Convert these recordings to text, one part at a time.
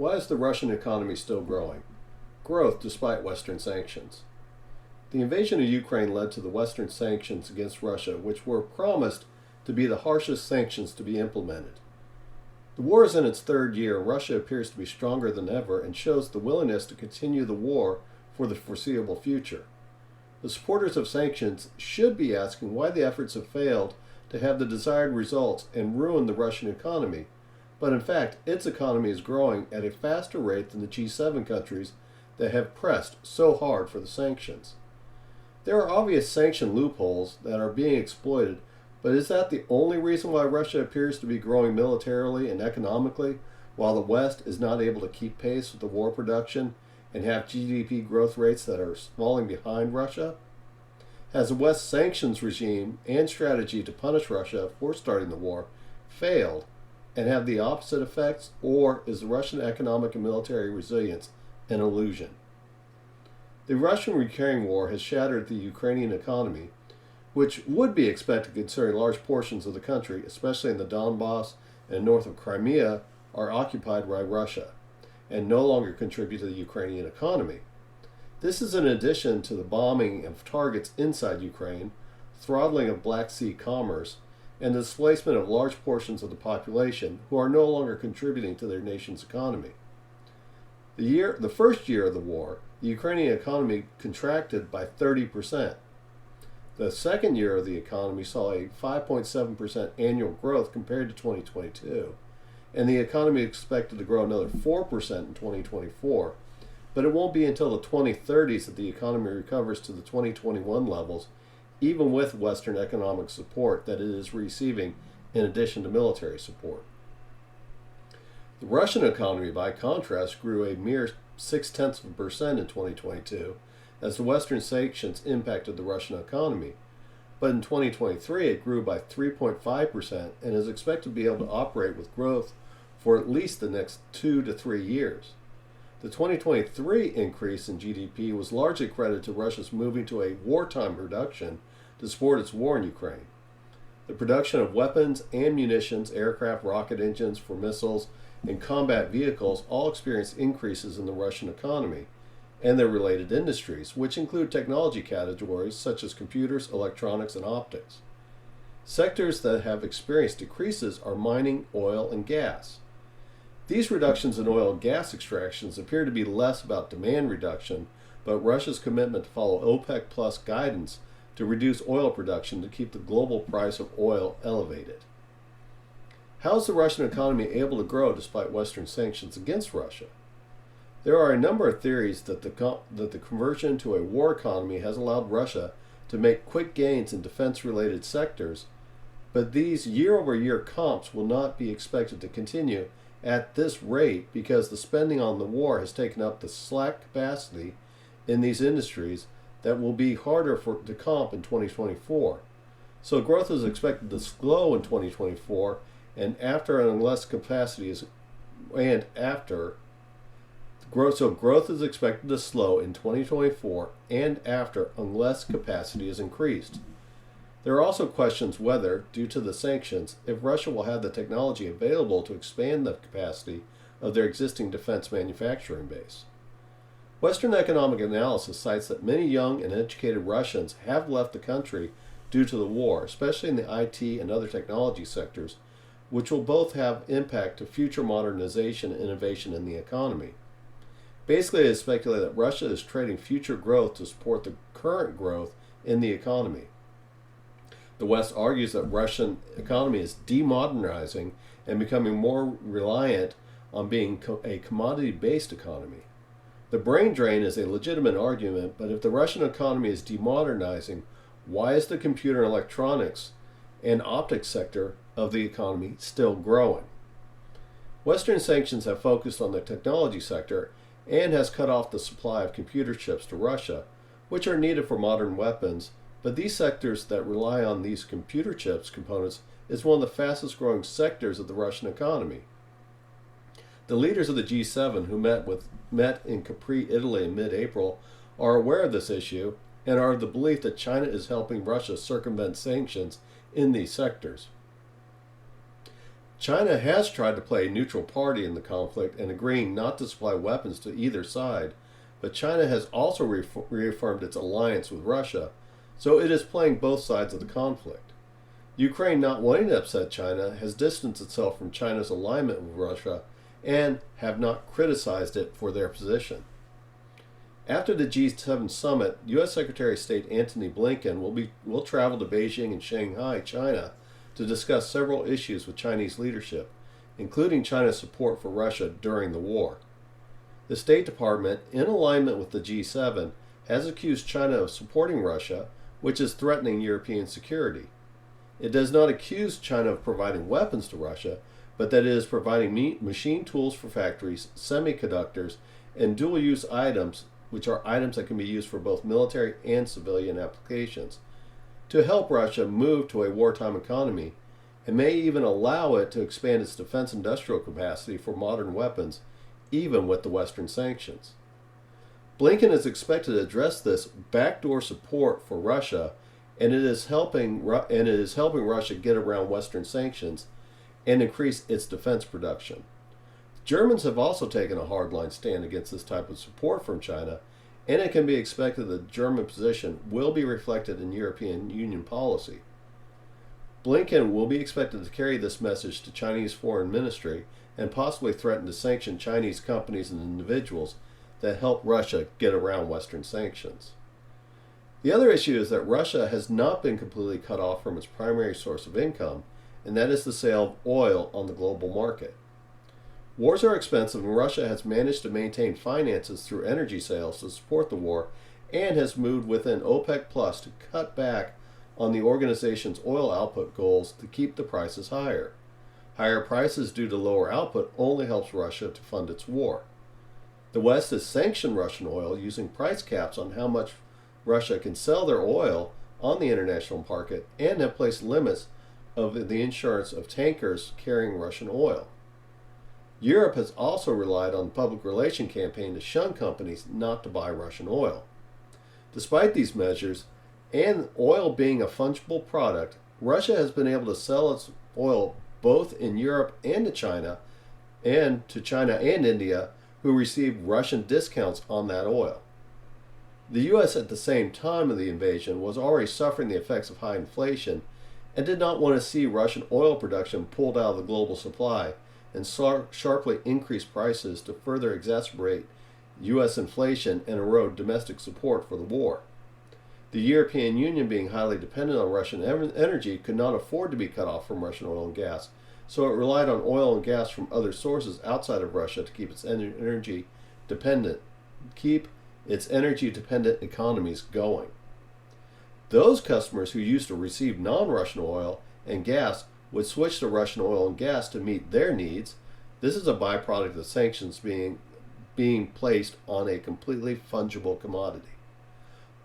Why is the Russian economy still growing? Growth despite Western sanctions. The invasion of Ukraine led to the Western sanctions against Russia, which were promised to be the harshest sanctions to be implemented. The war is in its third year, and Russia appears to be stronger than ever and shows the willingness to continue the war for the foreseeable future. The supporters of sanctions should be asking why the efforts have failed to have the desired results and ruin the Russian economy, but in fact, its economy is growing at a faster rate than the G7 countries that have pressed so hard for the sanctions. There are obvious sanction loopholes that are being exploited, but is that the only reason why Russia appears to be growing militarily and economically, while the West is not able to keep pace with the war production and have GDP growth rates that are falling behind Russia? Has the West's sanctions regime and strategy to punish Russia for starting the war failed and have the opposite effects, or is the Russian economic and military resilience an illusion? The Russian-Ukraine war has shattered the Ukrainian economy, which would be expected considering large portions of the country, especially in the Donbass and north of Crimea, are occupied by Russia and no longer contribute to the Ukrainian economy. This is in addition to the bombing of targets inside Ukraine, throttling of Black Sea commerce, and the displacement of large portions of the population who are no longer contributing to their nation's economy. The first year of the war, the Ukrainian economy contracted by 30%. The second year of the economy saw a 5.7% annual growth compared to 2022, and the economy is expected to grow another 4% in 2024, but it won't be until the 2030s that the economy recovers to the 2021 levels, even with Western economic support that it is receiving in addition to military support. The Russian economy, by contrast, grew a mere 0.6% in 2022 as the Western sanctions impacted the Russian economy. But in 2023, it grew by 3.5% and is expected to be able to operate with growth for at least the next 2 to 3 years. The 2023 increase in GDP was largely credited to Russia's moving to a wartime production to support its war in Ukraine. The production of weapons and munitions, aircraft, rocket engines for missiles, and combat vehicles all experienced increases in the Russian economy and their related industries, which include technology categories such as computers, electronics, and optics. Sectors that have experienced decreases are mining, oil, and gas. These reductions in oil and gas extractions appear to be less about demand reduction, but Russia's commitment to follow OPEC Plus guidance to reduce oil production to keep the global price of oil elevated. How is the Russian economy able to grow despite Western sanctions against Russia? There are a number of theories that the conversion to a war economy has allowed Russia to make quick gains in defense-related sectors, but these year-over-year comps will not be expected to continue at this rate because the spending on the war has taken up the slack capacity in these industries that will be harder to comp in 2024. So growth is expected to slow in 2024 and growth is expected to slow in 2024 and after unless capacity is increased. There are also questions whether, due to the sanctions, if Russia will have the technology available to expand the capacity of their existing defense manufacturing base. Western economic analysis cites that many young and educated Russians have left the country due to the war, especially in the IT and other technology sectors, which will both have impact to future modernization and innovation in the economy. Basically, it is speculated that Russia is trading future growth to support the current growth in the economy. The West argues that Russian economy is demodernizing and becoming more reliant on being a commodity-based economy. The brain drain is a legitimate argument, but if the Russian economy is demodernizing, why is the computer and electronics and optics sector of the economy still growing? Western sanctions have focused on the technology sector and has cut off the supply of computer chips to Russia, which are needed for modern weapons, but these sectors that rely on these computer chips components is one of the fastest growing sectors of the Russian economy. The leaders of the G7 who met in Capri, Italy in mid-April are aware of this issue and are of the belief that China is helping Russia circumvent sanctions in these sectors. China has tried to play a neutral party in the conflict and agreeing not to supply weapons to either side, but China has also reaffirmed its alliance with Russia, so it is playing both sides of the conflict. Ukraine, not wanting to upset China, has distanced itself from China's alignment with Russia and have not criticized it for their position. After the G7 summit, U.S. Secretary of State Antony Blinken will travel to Beijing and Shanghai, China, to discuss several issues with Chinese leadership, including China's support for Russia during the war. The State Department, in alignment with the G7, has accused China of supporting Russia, which is threatening European security. It does not accuse China of providing weapons to Russia, but that it is providing machine tools for factories, semiconductors, and dual-use items, which are items that can be used for both military and civilian applications, to help Russia move to a wartime economy, and may even allow it to expand its defense industrial capacity for modern weapons, even with the Western sanctions. Blinken is expected to address this backdoor support for Russia, and it is helping Russia get around Western sanctions and increase its defense production. Germans have also taken a hardline stand against this type of support from China, and it can be expected that the German position will be reflected in European Union policy. Blinken will be expected to carry this message to Chinese Foreign Ministry and possibly threaten to sanction Chinese companies and individuals that help Russia get around Western sanctions. The other issue is that Russia has not been completely cut off from its primary source of income, and that is the sale of oil on the global market. Wars are expensive, and Russia has managed to maintain finances through energy sales to support the war and has moved within OPEC Plus to cut back on the organization's oil output goals to keep the prices higher. Higher prices due to lower output only helps Russia to fund its war. The West has sanctioned Russian oil using price caps on how much Russia can sell their oil on the international market and have placed limits of the insurance of tankers carrying Russian oil. Europe has also relied on the public relations campaign to shun companies not to buy Russian oil. Despite these measures, and oil being a fungible product, Russia has been able to sell its oil both in Europe and to China and India, who receive Russian discounts on that oil. The U.S. at the same time of the invasion was already suffering the effects of high inflation and did not want to see Russian oil production pulled out of the global supply and sharply increase prices to further exacerbate U.S. inflation and erode domestic support for the war. The European Union, being highly dependent on Russian energy, could not afford to be cut off from Russian oil and gas, so it relied on oil and gas from other sources outside of Russia to keep its energy dependent economies going. Those customers who used to receive non-Russian oil and gas would switch to Russian oil and gas to meet their needs. This is a byproduct of sanctions being placed on a completely fungible commodity.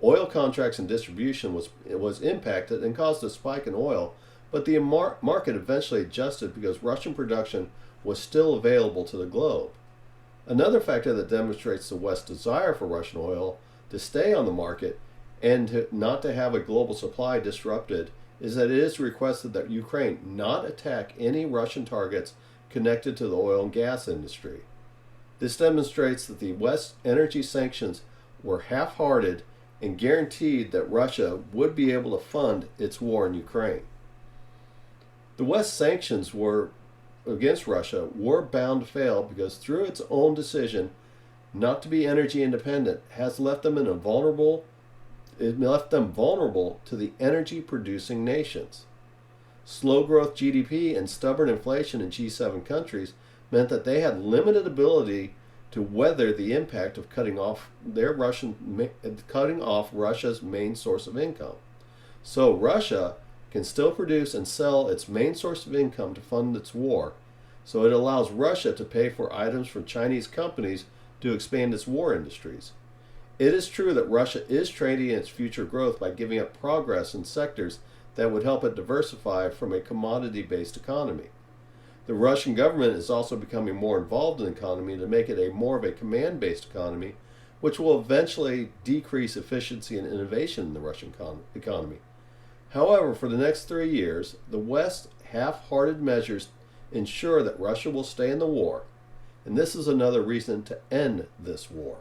Oil contracts and distribution was impacted and caused a spike in oil, but the market eventually adjusted because Russian production was still available to the globe. Another factor that demonstrates the West's desire for Russian oil to stay on the market and not to have a global supply disrupted is that it is requested that Ukraine not attack any Russian targets connected to the oil and gas industry. This demonstrates that the West's energy sanctions were half-hearted and guaranteed that Russia would be able to fund its war in Ukraine. The West's sanctions against Russia were bound to fail because through its own decision not to be energy independent has left them vulnerable to the energy producing nations. Slow growth GDP and stubborn inflation in G7 countries meant that they had limited ability to weather the impact of cutting off Russia's main source of income. So Russia can still produce and sell its main source of income to fund its war, so it allows Russia to pay for items from Chinese companies to expand its war industries. It is true that Russia is trading its future growth by giving up progress in sectors that would help it diversify from a commodity-based economy. The Russian government is also becoming more involved in the economy to make it more of a command-based economy, which will eventually decrease efficiency and innovation in the Russian economy. However, for the next 3 years, the West's half-hearted measures ensure that Russia will stay in the war, and this is another reason to end this war.